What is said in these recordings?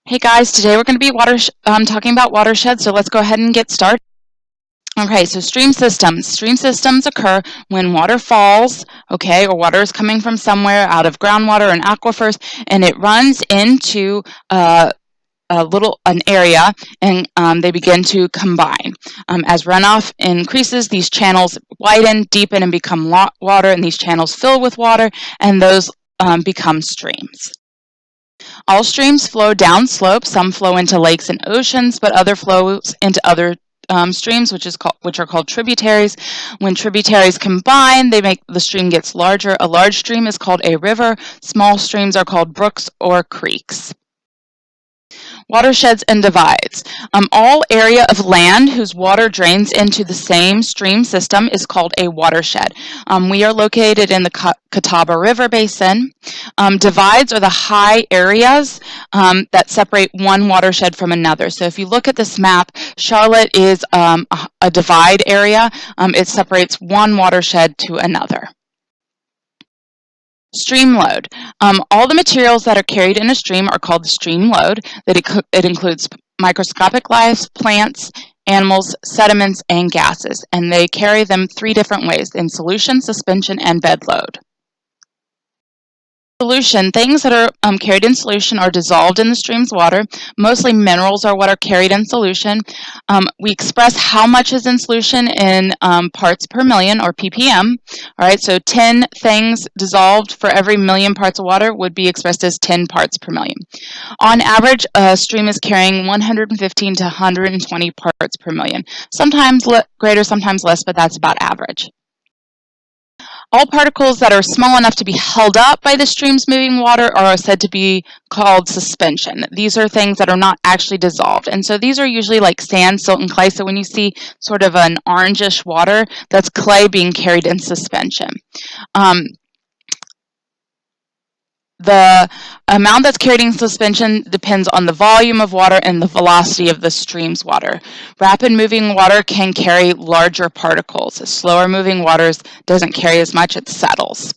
Hey guys, today we're going to be talking about watersheds, so let's go ahead and get started. Okay, so stream systems. Stream systems occur when water falls, okay, or water is coming from somewhere out of groundwater and aquifers, and it runs into an area, and they begin to combine. As runoff increases, these channels widen, deepen, and become water, and these channels fill with water, and those become streams. All streams flow downslope. Some flow into lakes and oceans, but other flows into other streams, which are called tributaries. When tributaries combine, they make the stream gets larger. A large stream is called a river. Small streams are called brooks or creeks. Watersheds and divides. All area of land whose water drains into the same stream system is called a watershed. We are located in the Catawba River Basin. Divides are the high areas that separate one watershed from another. So if you look at this map, Charlotte is a divide area. It separates one watershed to another. Stream load. All the materials that are carried in a stream are called the stream load. It includes microscopic life, plants, animals, sediments, and gases. And they carry them three different ways: in solution, suspension, and bed load. Solution. Things that are carried in solution are dissolved in the stream's water. Mostly minerals are what are carried in solution. We express how much is in solution in parts per million, or ppm. All right, so 10 things dissolved for every million parts of water would be expressed as 10 parts per million. On average, a stream is carrying 115 to 120 parts per million. Sometimes greater, sometimes less, but that's about average. All particles that are small enough to be held up by the stream's moving water are said to be called suspension. These are things that are not actually dissolved. And so these are usually like sand, silt, and clay. So when you see sort of an orangish water, that's clay being carried in suspension. The amount that's carried in suspension depends on the volume of water and the velocity of the stream's water. Rapid moving water can carry larger particles. Slower moving waters doesn't carry as much, it settles.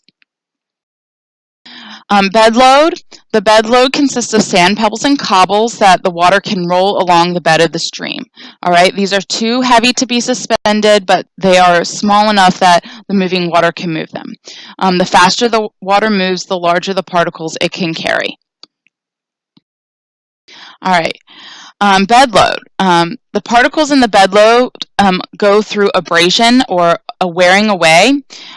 Bed load. The bed load consists of sand, pebbles, and cobbles that the water can roll along the bed of the stream. All right, these are too heavy to be suspended, but they are small enough that the moving water can move them. The faster the water moves, the larger the particles it can carry. All right, bed load. The particles in the bed load go through abrasion or a wearing away,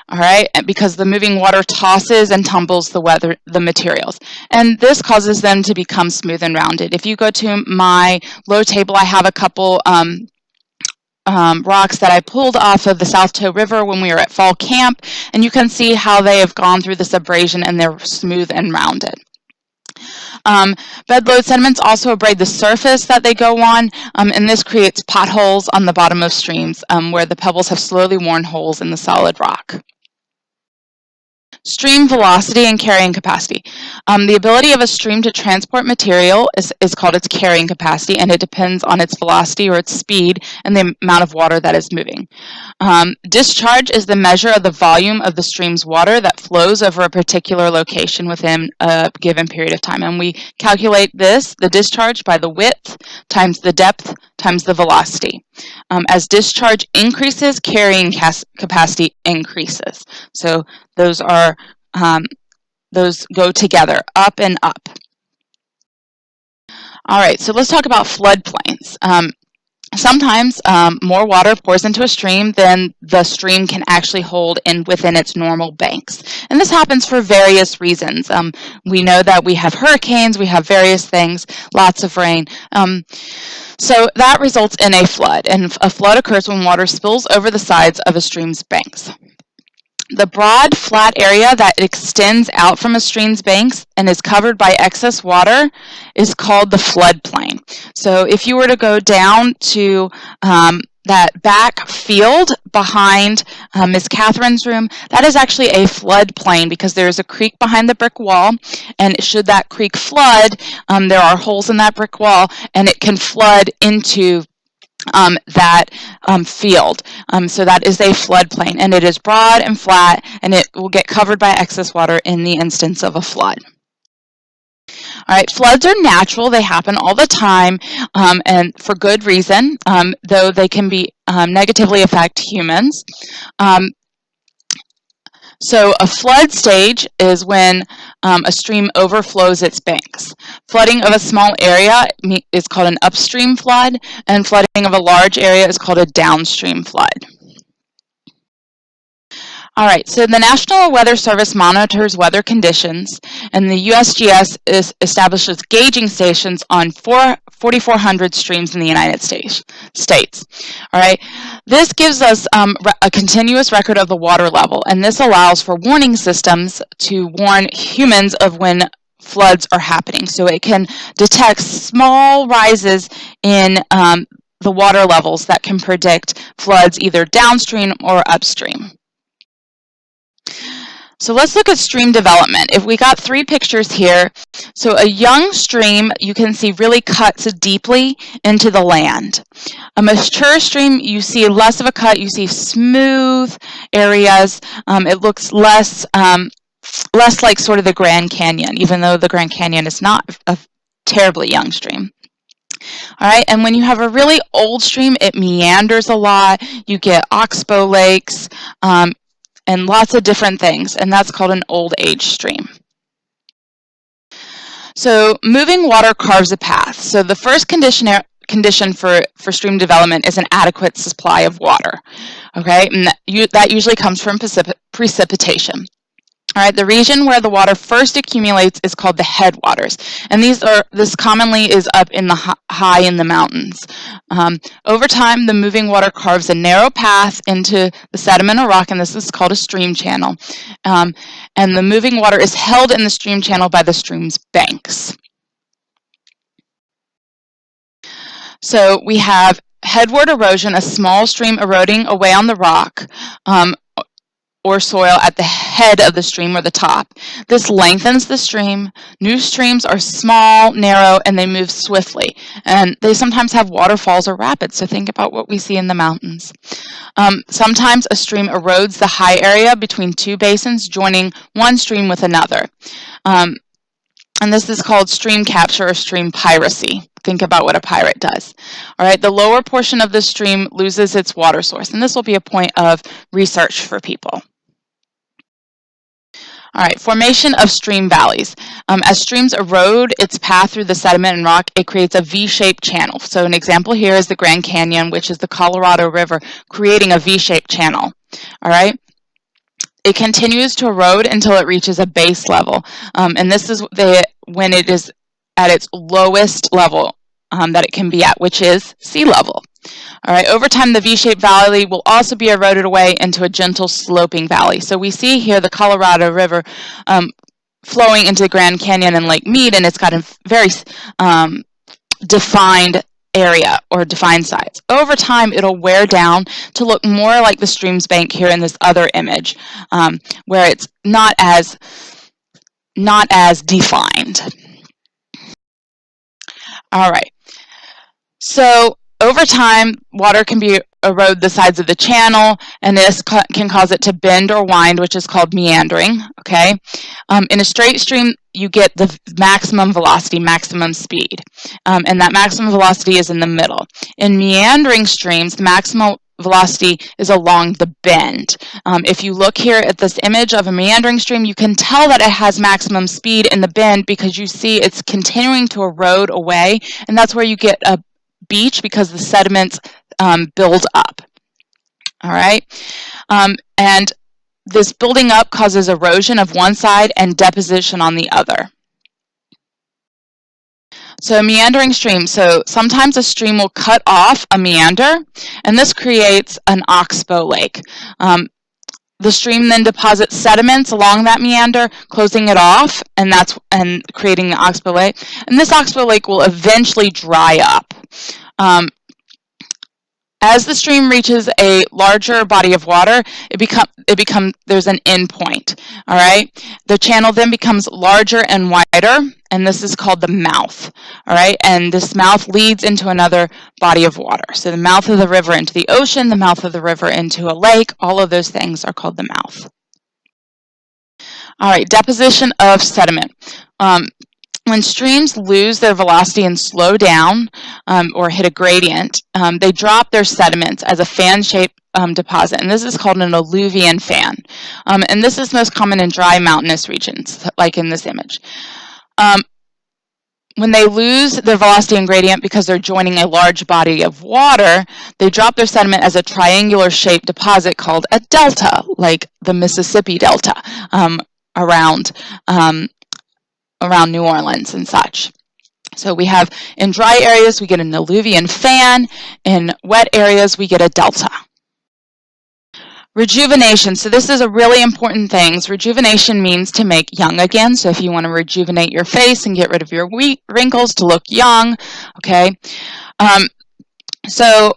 all right, because the moving water tosses and tumbles the materials. And this causes them to become smooth and rounded. If you go to my low table, I have a couple rocks that I pulled off of the South Toe River when we were at fall camp, and you can see how they have gone through this abrasion and they're smooth and rounded. Bed load sediments also abrade the surface that they go on, and this creates potholes on the bottom of streams where the pebbles have slowly worn holes in the solid rock. Stream velocity and carrying capacity. The ability of a stream to transport material is called its carrying capacity, and it depends on its velocity or its speed and the amount of water that is moving. Discharge is the measure of the volume of the stream's water that flows over a particular location within a given period of time. And we calculate the discharge, by the width times the depth times the velocity. As discharge increases, carrying capacity increases. So those go together, up and up. All right, so let's talk about floodplains. Sometimes more water pours into a stream than the stream can actually hold within its normal banks. And this happens for various reasons. We know that we have hurricanes, we have various things, lots of rain. So that results in a flood. And a flood occurs when water spills over the sides of a stream's banks. The broad, flat area that extends out from a stream's banks and is covered by excess water is called the floodplain. So if you were to go down to that back field behind Miss Catherine's room, that is actually a floodplain because there is a creek behind the brick wall, and should that creek flood, there are holes in that brick wall, and it can flood into that field. So that is a floodplain, and it is broad and flat, and it will get covered by excess water in the instance of a flood. All right, floods are natural. They happen all the time, and for good reason, though they can be negatively affect humans. So a flood stage is when a stream overflows its banks. Flooding of a small area is called an upstream flood, and flooding of a large area is called a downstream flood. All right, so the National Weather Service monitors weather conditions, and the USGS establishes gauging stations on 4,400 streams in the United States. All right, this gives us a continuous record of the water level, and this allows for warning systems to warn humans of when floods are happening. So it can detect small rises in the water levels that can predict floods either downstream or upstream. So let's look at stream development. If we got three pictures here, so a young stream you can see really cuts deeply into the land. A mature stream, you see less of a cut, you see smooth areas. It looks less like sort of the Grand Canyon, even though the Grand Canyon is not a terribly young stream. All right, and when you have a really old stream, it meanders a lot. You get oxbow lakes, and lots of different things, and that's called an old age stream. So moving water carves a path. So the first condition for stream development is an adequate supply of water. Okay, and that usually comes from precipitation. All right, the region where the water first accumulates is called the headwaters, and this commonly is up in the high in the mountains. Over time, the moving water carves a narrow path into the sediment or rock, and this is called a stream channel. And the moving water is held in the stream channel by the stream's banks. So we have headward erosion, a small stream eroding away on the rock or soil at the head of the stream or the top. This lengthens the stream. New streams are small, narrow, and they move swiftly. And they sometimes have waterfalls or rapids, so think about what we see in the mountains. Sometimes a stream erodes the high area between two basins, joining one stream with another. And this is called stream capture or stream piracy. Think about what a pirate does. All right, the lower portion of the stream loses its water source, and this will be a point of research for people. All right, formation of stream valleys. As streams erode its path through the sediment and rock, it creates a V-shaped channel. So an example here is the Grand Canyon, which is the Colorado River, creating a V-shaped channel. All right. It continues to erode until it reaches a base level, and this is when it is at its lowest level that it can be at, which is sea level. All right, over time, the V-shaped valley will also be eroded away into a gentle sloping valley. So we see here the Colorado River flowing into the Grand Canyon and Lake Mead, and it's got a very defined area or defined size. Over time, it'll wear down to look more like the stream's bank here in this other image, where it's not as defined. All right. So over time, water can erode the sides of the channel, and this can cause it to bend or wind, which is called meandering. Okay. In a straight stream, you get the maximum velocity, maximum speed, and that maximum velocity is in the middle. In meandering streams, the maximum velocity is along the bend. If you look here at this image of a meandering stream, you can tell that it has maximum speed in the bend because you see it's continuing to erode away, and that's where you get a beach because the sediments build up. All right, and this building up causes erosion of one side and deposition on the other. So a meandering stream, so sometimes a stream will cut off a meander, and this creates an oxbow lake. The stream then deposits sediments along that meander, closing it off, and creating the oxbow lake. And this oxbow lake will eventually dry up. As the stream reaches a larger body of water, there's an end point. All right, the channel then becomes larger and wider, and this is called the mouth. All right, and this mouth leads into another body of water. So the mouth of the river into the ocean, the mouth of the river into a lake. All of those things are called the mouth. All right, deposition of sediment. When streams lose their velocity and slow down or hit a gradient, they drop their sediments as a fan-shaped deposit, and this is called an alluvian fan. And this is most common in dry mountainous regions, like in this image. When they lose their velocity and gradient because they're joining a large body of water, they drop their sediment as a triangular-shaped deposit called a delta, like the Mississippi Delta around New Orleans and such. So we have, in dry areas, we get an alluvian fan. In wet areas, we get a delta. Rejuvenation. So this is a really important thing. Rejuvenation means to make young again. So if you want to rejuvenate your face and get rid of your wrinkles to look young, okay? So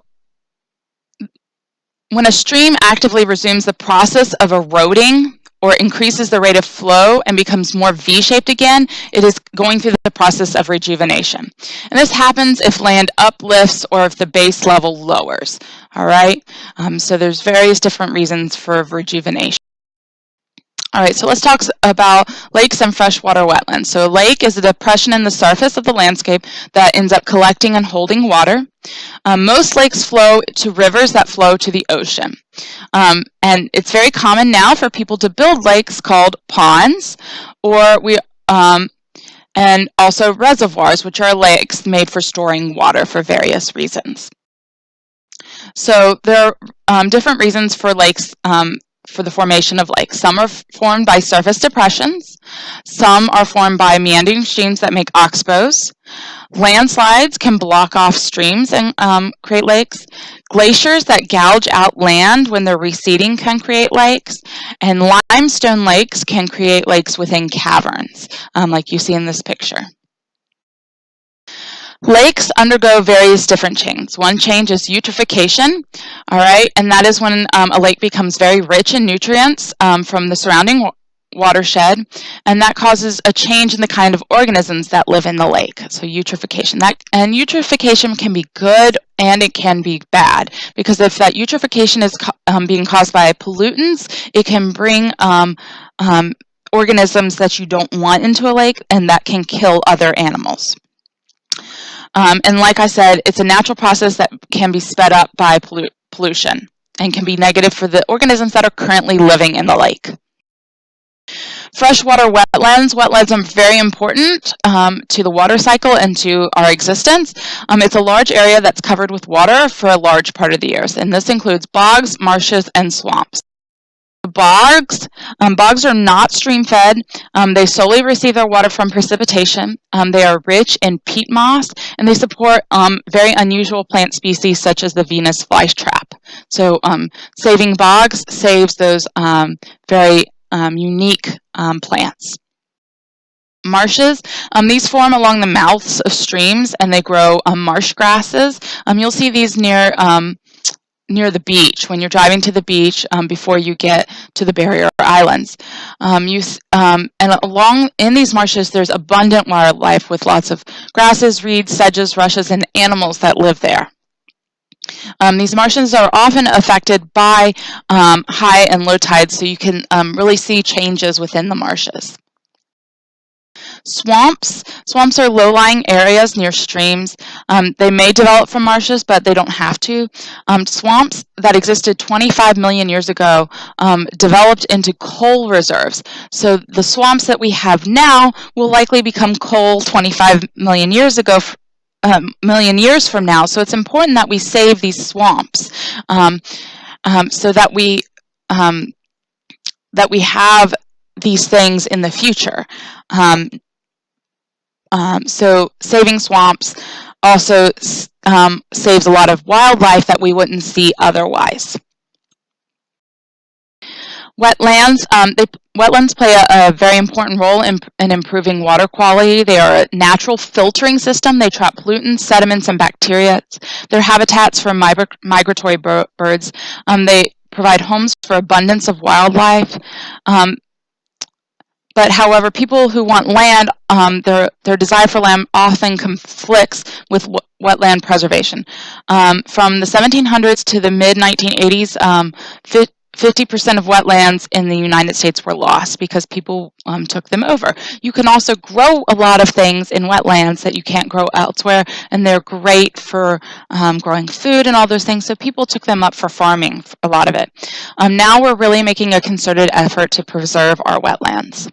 when a stream actively resumes the process of eroding or increases the rate of flow and becomes more V-shaped again, it is going through the process of rejuvenation. And this happens if land uplifts or if the base level lowers, all right? So there's various different reasons for rejuvenation. All right, so let's talk about lakes and freshwater wetlands. So a lake is a depression in the surface of the landscape that ends up collecting and holding water. Most lakes flow to rivers that flow to the ocean. And it's very common now for people to build lakes called ponds, and also reservoirs, which are lakes made for storing water for various reasons. So there are different reasons for lakes, for the formation of lakes. Some are formed by surface depressions. Some are formed by meandering streams that make oxbows. Landslides can block off streams and create lakes. Glaciers that gouge out land when they're receding can create lakes. And limestone lakes can create lakes within caverns, like you see in this picture. Lakes undergo various different changes. One change is eutrophication, all right, and that is when a lake becomes very rich in nutrients from the surrounding watershed, and that causes a change in the kind of organisms that live in the lake. So eutrophication. And eutrophication can be good and it can be bad, because if that eutrophication is being caused by pollutants, it can bring organisms that you don't want into a lake, and that can kill other animals. And like I said, it's a natural process that can be sped up by pollution and can be negative for the organisms that are currently living in the lake. Freshwater wetlands. Wetlands are very important to the water cycle and to our existence. It's a large area that's covered with water for a large part of the year, and this includes bogs, marshes, and swamps. Bogs. Bogs are not stream-fed. They solely receive their water from precipitation. They are rich in peat moss, and they support very unusual plant species such as the Venus flytrap. So saving bogs saves those very unique plants. Marshes. These form along the mouths of streams, and they grow marsh grasses. You'll see these near the beach, when you're driving to the beach before you get to the barrier islands. And along in these marshes, there's abundant wildlife with lots of grasses, reeds, sedges, rushes, and animals that live there. These marshes are often affected by high and low tides, so you can really see changes within the marshes. Swamps. Swamps are low-lying areas near streams. They may develop from marshes, but they don't have to. Swamps that existed 25 million years ago developed into coal reserves. So the swamps that we have now will likely become coal 25 million years ago, million years from now. So it's important that we save these swamps so that we have these things in the future. So saving swamps also saves a lot of wildlife that we wouldn't see otherwise. Wetlands. Wetlands play a very important role in improving water quality. They are a natural filtering system. They trap pollutants, sediments, and bacteria. They're habitats for migratory birds. They provide homes for abundance of wildlife. But however, people who want land, their desire for land often conflicts with wetland preservation. From the 1700s to the mid-1980s, 50% of wetlands in the United States were lost because people took them over. You can also grow a lot of things in wetlands that you can't grow elsewhere, and they're great for growing food and all those things, so people took them up for farming, a lot of it. Now we're really making a concerted effort to preserve our wetlands.